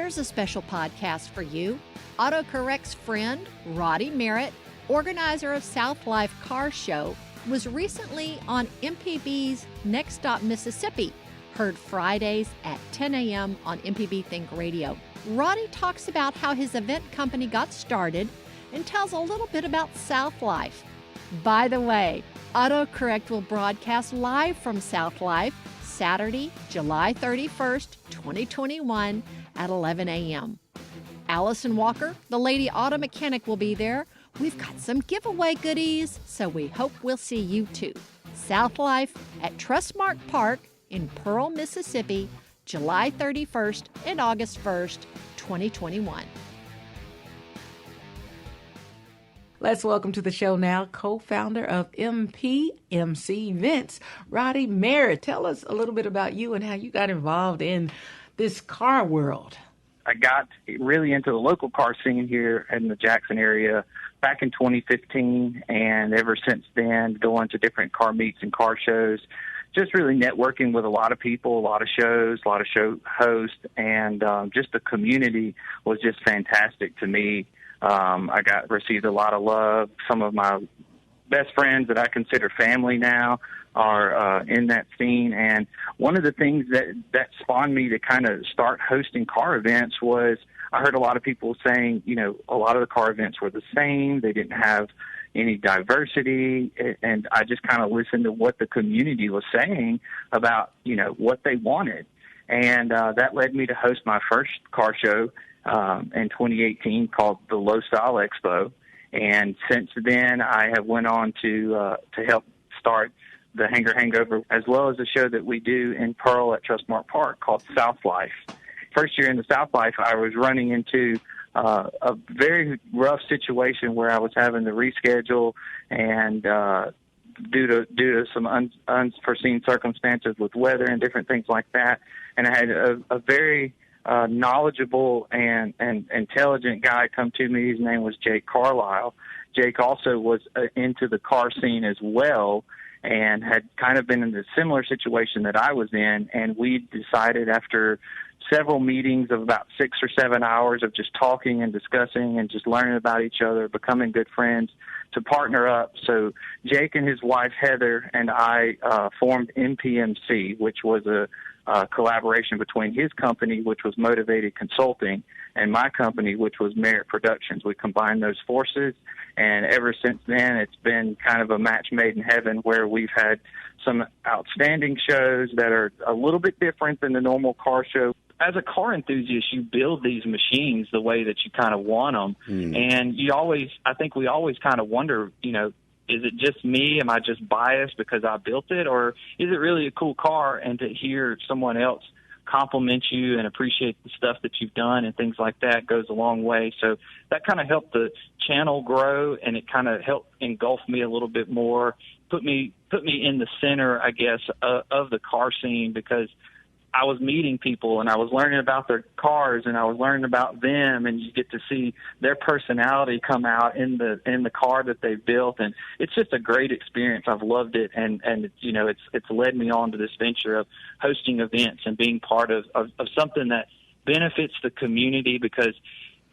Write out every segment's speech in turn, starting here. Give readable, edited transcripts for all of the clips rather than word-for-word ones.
here's a special podcast for you. AutoCorrect's friend, Roddy Merritt, organizer of Southlife Car Show, was recently on MPB's Next Stop Mississippi, heard Fridays at 10 a.m. on MPB Think Radio. Roddy talks about how his event company got started and tells a little bit about Southlife. By the way, AutoCorrect will broadcast live from Southlife Saturday, July 31st, 2021 at 11 a.m. Allison Walker, the lady auto mechanic, will be there. We've got some giveaway goodies, so we hope we'll see you too. Southlife at Trustmark Park in Pearl, Mississippi, July 31st and August 1st, 2021. Let's welcome to the show now co-founder of MC Events, Roddy Merritt. Tell us a little bit about you and how you got involved in this car world. I got really into the local car scene here in the Jackson area back in 2015, and ever since then, going to different car meets and car shows, just really networking with a lot of people, a lot of shows, a lot of show hosts, and just the community was just fantastic to me. I received a lot of love. Some of my best friends that I consider family now are in that scene. And one of the things that spawned me to kind of start hosting car events was I heard a lot of people saying, a lot of the car events were the same. They didn't have any diversity. And I just kind of listened to what the community was saying about, what they wanted. And that led me to host my first car show in 2018 called the Low Style Expo. And since then, I have went on to help start the Hanger Hangover, as well as a show that we do in Pearl at Trustmark Park called Southlife. First year in the Southlife, I was running into a very rough situation where I was having to reschedule, and due to some unforeseen circumstances with weather and different things like that. And I had a very knowledgeable and intelligent guy come to me. His name was Jake Carlisle. Jake also was into the car scene as well and had kind of been in a similar situation that I was in. And we decided after several meetings of about 6 or 7 hours of just talking and discussing and just learning about each other, becoming good friends, to partner up. So Jake and his wife, Heather, and I formed MPMC, which was a collaboration between his company, which was Motivated Consulting, and my company, which was Merritt Productions. We combined those forces, and ever since then, it's been kind of a match made in heaven where we've had some outstanding shows that are a little bit different than the normal car show. As a car enthusiast, you build these machines the way that you kind of want them, and I think we always kind of wonder, is it just me? Am I just biased because I built it? Or is it really a cool car? And to hear someone else compliment you and appreciate the stuff that you've done and things like that goes a long way. So that kind of helped the channel grow, and it kind of helped engulf me a little bit more, put me in the center, I guess, of the car scene, because I was meeting people and I was learning about their cars and I was learning about them, and you get to see their personality come out in the car that they built, and it's just a great experience. I've loved it, and it's led me on to this venture of hosting events and being part of something that benefits the community, because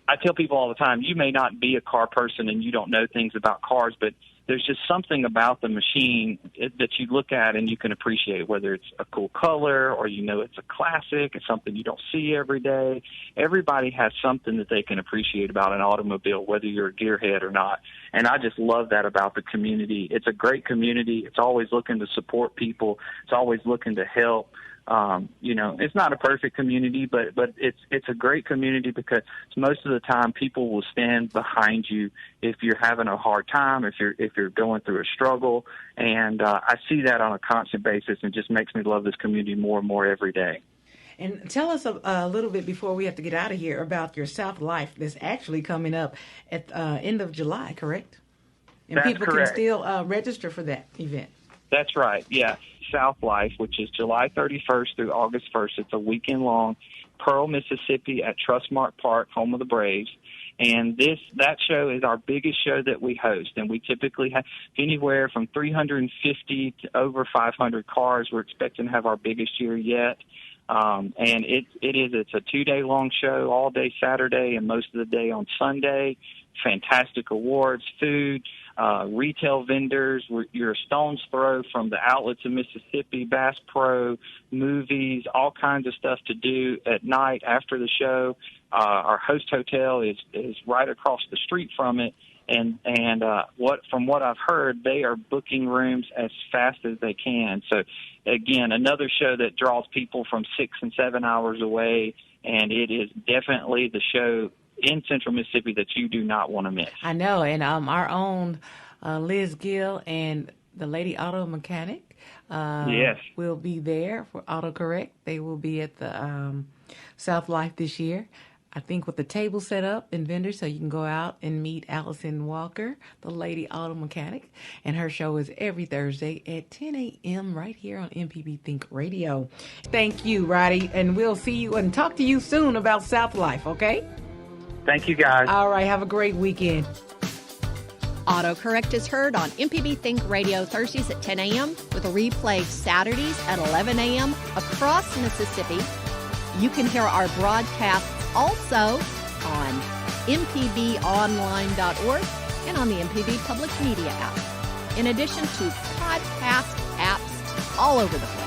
I tell people all the time, you may not be a car person and you don't know things about cars, but there's just something about the machine that you look at and you can appreciate, whether it's a cool color or it's a classic, it's something you don't see every day. Everybody has something that they can appreciate about an automobile, whether you're a gearhead or not. And I just love that about the community. It's a great community. It's always looking to support people. It's always looking to help. It's not a perfect community, but it's a great community, because most of the time people will stand behind you if you're having a hard time, if you're going through a struggle. And I see that on a constant basis, and it just makes me love this community more and more every day. And tell us a little bit before we have to get out of here about your Southlife that's actually coming up at the end of July, correct? And That's people correct. Can still register for that event. That's right, yeah. Southlife, which is July 31st through August 1st. It's a weekend long, Pearl, Mississippi at Trustmark Park, home of the Braves. And that show is our biggest show that we host, and we typically have anywhere from 350 to over 500 cars. We're expecting to have our biggest year yet. And it's a 2-day long show, all day Saturday and most of the day on Sunday. Fantastic awards, food, retail vendors. You're a stone's throw from the outlets of Mississippi, Bass Pro, movies, all kinds of stuff to do at night after the show. Our host hotel is right across the street from it. And from what I've heard, they are booking rooms as fast as they can. So, again, another show that draws people from 6 and 7 hours away, and it is definitely the show in Central Mississippi that you do not want to miss. I know, and our own Liz Gill and the Lady Auto Mechanic Yes, will be there for autocorrect. They will be at the Southlife this year. I think with the table set up and vendors, so you can go out and meet Allison Walker, the Lady Auto Mechanic. And her show is every Thursday at 10 a.m. right here on MPB Think Radio. Thank you, Roddy. And we'll see you and talk to you soon about Southlife, okay? thank you, guys. All right. Have a great weekend. Autocorrect is heard on MPB Think Radio Thursdays at 10 a.m. with a replay Saturdays at 11 a.m. across Mississippi. You can hear our broadcasts also on mpbonline.org and on the MPB Public Media app, in addition to podcast apps all over the place.